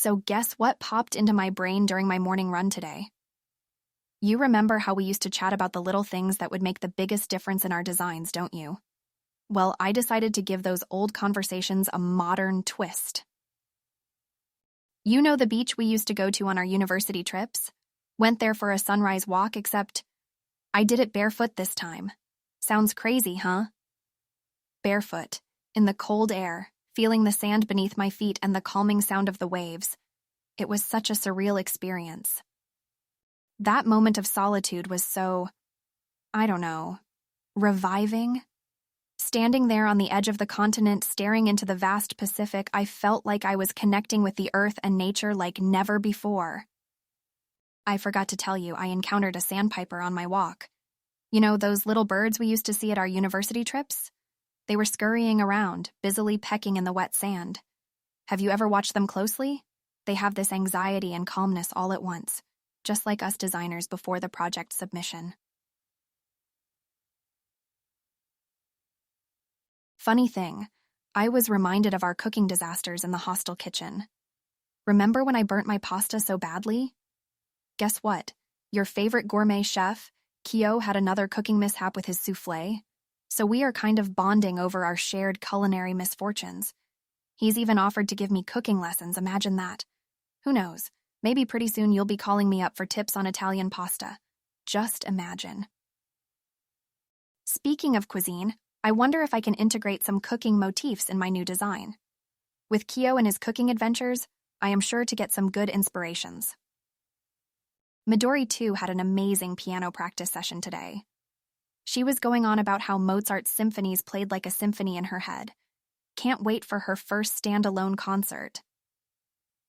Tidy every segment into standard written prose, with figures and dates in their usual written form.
So guess what popped into my brain during my morning run today? You remember how we used to chat about the little things that would make the biggest difference in our designs, don't you? Well, I decided to give those old conversations a modern twist. You know the beach we used to go to on our university trips? Went there for a sunrise walk, except I did it barefoot this time. Sounds crazy, huh? Barefoot, in the cold air, feeling the sand beneath my feet and the calming sound of the waves. It was such a surreal experience. That moment of solitude was so, I don't know, reviving. Standing there on the edge of the continent, staring into the vast Pacific, I felt like I was connecting with the earth and nature like never before. I forgot to tell you, I encountered a sandpiper on my walk. You know, those little birds we used to see at our university trips? They were scurrying around, busily pecking in the wet sand. Have you ever watched them closely? They have this anxiety and calmness all at once, just like us designers before the project submission. Funny thing, I was reminded of our cooking disasters in the hostel kitchen. Remember when I burnt my pasta so badly? Guess what? Your favorite gourmet chef, Kyo, had another cooking mishap with his soufflé, so we are kind of bonding over our shared culinary misfortunes. He's even offered to give me cooking lessons, imagine that. Who knows, maybe pretty soon you'll be calling me up for tips on Italian pasta. Just imagine. Speaking of cuisine, I wonder if I can integrate some cooking motifs in my new design. With Kyo and his cooking adventures, I am sure to get some good inspirations. Midori, too, had an amazing piano practice session today. She was going on about how Mozart's symphonies played like a symphony in her head. Can't wait for her first standalone concert.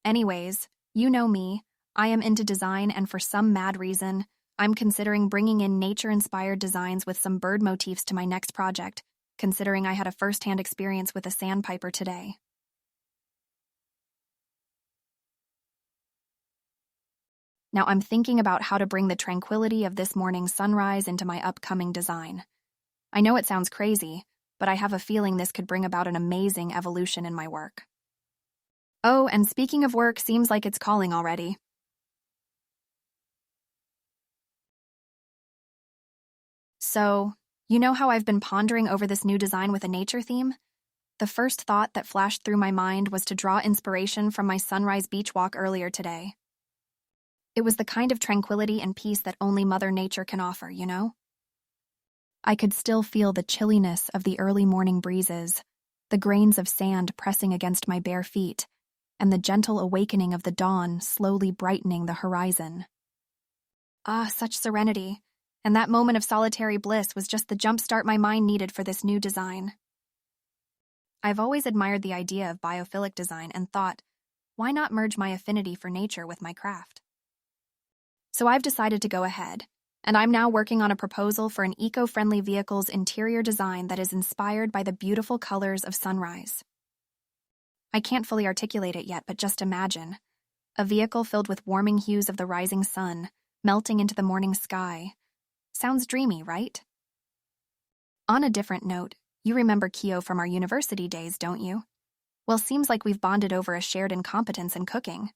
Anyways, you know me, I am into design, and for some mad reason, I'm considering bringing in nature-inspired designs with some bird motifs to my next project, considering I had a first-hand experience with a sandpiper today. Now I'm thinking about how to bring the tranquility of this morning's sunrise into my upcoming design. I know it sounds crazy, but I have a feeling this could bring about an amazing evolution in my work. Oh, and speaking of work, seems like it's calling already. So, you know how I've been pondering over this new design with a nature theme? The first thought that flashed through my mind was to draw inspiration from my sunrise beach walk earlier today. It was the kind of tranquility and peace that only Mother Nature can offer, you know? I could still feel the chilliness of the early morning breezes, the grains of sand pressing against my bare feet, and the gentle awakening of the dawn slowly brightening the horizon. Ah, such serenity. And that moment of solitary bliss was just the jumpstart my mind needed for this new design. I've always admired the idea of biophilic design and thought, why not merge my affinity for nature with my craft? So I've decided to go ahead, and I'm now working on a proposal for an eco-friendly vehicle's interior design that is inspired by the beautiful colors of sunrise. I can't fully articulate it yet, but just imagine. A vehicle filled with warming hues of the rising sun, melting into the morning sky. Sounds dreamy, right? On a different note, you remember Kyo from our university days, don't you? Well, seems like we've bonded over a shared incompetence in cooking.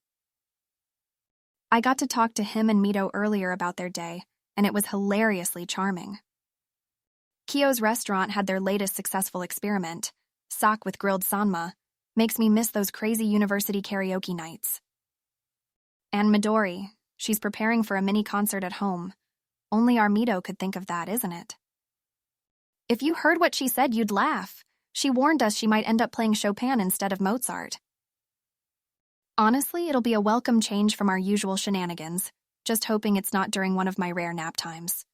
I got to talk to him and Mito earlier about their day, and it was hilariously charming. Kyo's restaurant had their latest successful experiment, sak with grilled sanma, makes me miss those crazy university karaoke nights. And Midori, she's preparing for a mini concert at home. Only our Mito could think of that, isn't it? If you heard what she said, you'd laugh. She warned us she might end up playing Chopin instead of Mozart. Honestly, it'll be a welcome change from our usual shenanigans, just hoping it's not during one of my rare nap times.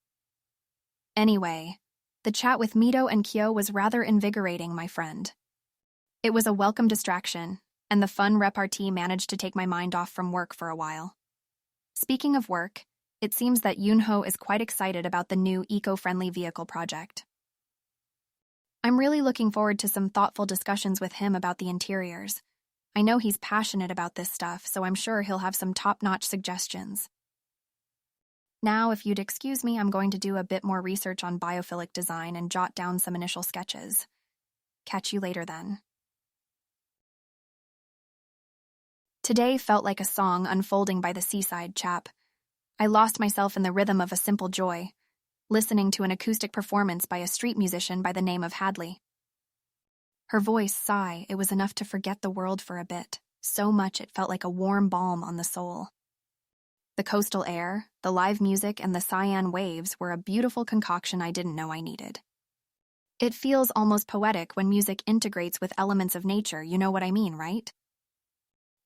Anyway, the chat with Mito and Kyo was rather invigorating, my friend. It was a welcome distraction, and the fun repartee managed to take my mind off from work for a while. Speaking of work, it seems that Yunho is quite excited about the new eco-friendly vehicle project. I'm really looking forward to some thoughtful discussions with him about the interiors. I know he's passionate about this stuff, so I'm sure he'll have some top-notch suggestions. Now, if you'd excuse me, I'm going to do a bit more research on biophilic design and jot down some initial sketches. Catch you later then. Today felt like a song unfolding by the seaside, chap. I lost myself in the rhythm of a simple joy, listening to an acoustic performance by a street musician by the name of Hadley. Her voice sigh, it was enough to forget the world for a bit, so much it felt like a warm balm on the soul. The coastal air, the live music, and the cyan waves were a beautiful concoction I didn't know I needed. It feels almost poetic when music integrates with elements of nature, you know what I mean, right?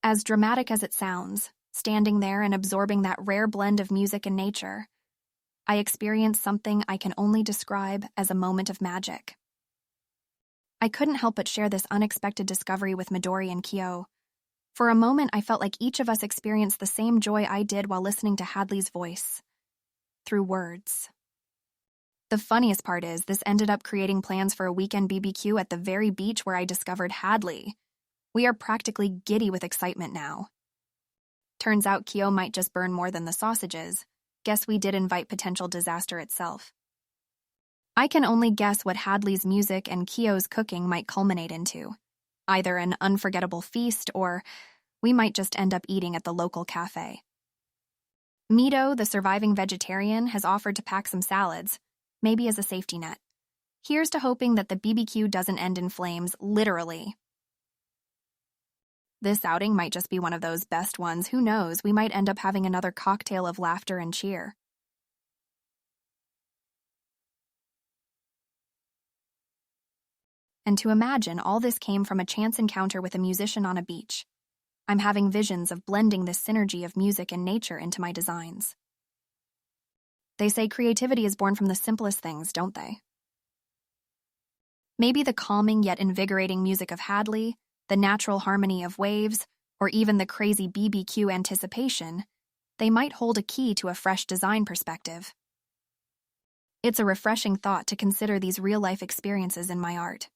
As dramatic as it sounds, standing there and absorbing that rare blend of music and nature, I experienced something I can only describe as a moment of magic. I couldn't help but share this unexpected discovery with Midori and Kyo. For a moment, I felt like each of us experienced the same joy I did while listening to Hadley's voice. Through words. The funniest part is, this ended up creating plans for a weekend BBQ at the very beach where I discovered Hadley. We are practically giddy with excitement now. Turns out Kyo might just burn more than the sausages. Guess we did invite potential disaster itself. I can only guess what Hadley's music and Kyo's cooking might culminate into. Either an unforgettable feast, or we might just end up eating at the local cafe. Mito, the surviving vegetarian, has offered to pack some salads, maybe as a safety net. Here's to hoping that the BBQ doesn't end in flames, literally. This outing might just be one of those best ones. Who knows, we might end up having another cocktail of laughter and cheer. And to imagine all this came from a chance encounter with a musician on a beach. I'm having visions of blending this synergy of music and nature into my designs. They say creativity is born from the simplest things, don't they? Maybe the calming yet invigorating music of Hadley, the natural harmony of waves, or even the crazy BBQ anticipation, they might hold a key to a fresh design perspective. It's a refreshing thought to consider these real-life experiences in my art.